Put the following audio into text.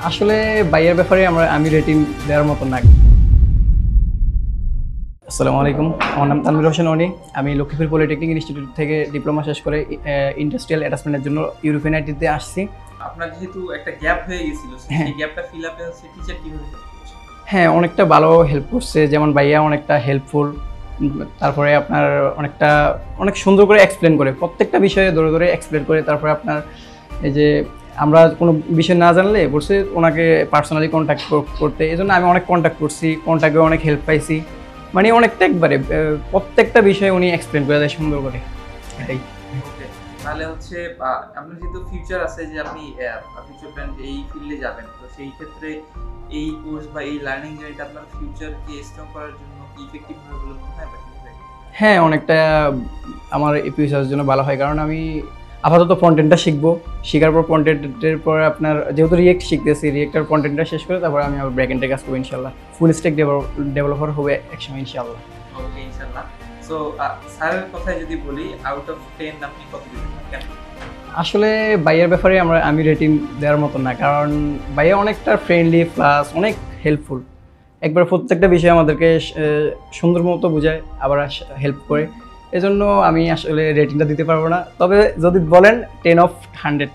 আসলে ভাইয়ের ব্যাপারে আমি রেটিং দেওয়ার মতো না। আসসালামু আলাইকুম, আমার নাম তানভীর হোসেন অনি। আমি লক্ষ্মীপুর পলিটেকনিক ইনস্টিটিউট থেকে ডিপ্লোমা শেষ করে ইন্ডাস্ট্রিয়াল অ্যাটাচমেন্টের জন্য ইউরোপিয়ান আইটিতে আসছি। আপনার যেহেতু একটা গ্যাপ হয়ে গিয়েছিল, সেই গ্যাপটা ফিল আপে হচ্ছে টিচার কিভাবে হেল্প করছে? হ্যাঁ, অনেকটা ভালো হেল্প করছে। যেমন ভাইয়া অনেকটা হেল্পফুল, তারপরে আপনার অনেক সুন্দর করে এক্সপ্লেন করে, প্রত্যেকটা বিষয়ে ধরে ধরে এক্সপ্লেন করে। তারপরে আপনার এই যে আমরা কোনো বিষয় না জানলে বলছে ওনাকে পার্সোনালি কন্ট্যাক্ট করতে, এই জন্য আমি অনেক কন্ট্যাক্ট করছি, কন্ট্যাক্টে অনেক হেল্প পাইছি। মানে অনেকটা একবারে প্রত্যেকটা বিষয়ে উনি এক্সপ্লেন করে দেয় সুন্দর করে, এটাই। ওকে, তাহলে হচ্ছে আপনার যেহেতু ফিউচার আছে, যে আপনি ফিউচার প্ল্যান এই ফিল্ডে যাবেন, তো সেই ক্ষেত্রে এই কোর্স বা এই লার্নিং জার্নিটা আপনার ফিউচারকে স্ট্রং করার জন্য কি ইফেক্টিভ হবে বলে মনে হয়? হ্যাঁ, অনেকটা আমার ফিউচারের জন্য ভালো হয়, কারণ আমি আপাতত ফ্রন্ট-এন্ডটা শিখবো। শেখার পর ফ্রন্ট-এন্ডের পরে আপনার যেহেতু রিয়েক্ট শিখতেছি, রিয়েক্টের ফ্রন্ট-এন্ডটা শেষ করে তারপরে আমি আবার ব্যাক-এন্ডে কাজ করবো ইনশাল্লাহ। ফুল স্ট্যাক ডেভেলপার হবে একসময় ইনশাল্লাহ। ওকে, ইনশাআল্লাহ। সো স্যারের কথাই যদি বলি, আউট অফ 10 আপনি কত দিবেন? কেন? আসলে ভাইয়ার ব্যাপারে আমি রেটিং দেওয়ার মতো না, কারণ ভাইয়া অনেকটা ফ্রেন্ডলি প্লাস অনেক হেল্পফুল। একবার প্রত্যেকটা বিষয় আমাদেরকে সুন্দর মতো বোঝায়, আবার হেল্প করে। এজন্য আমি আসলে রেটিংটা দিতে পারবো না, তবে যদি বলেন 10 of 100।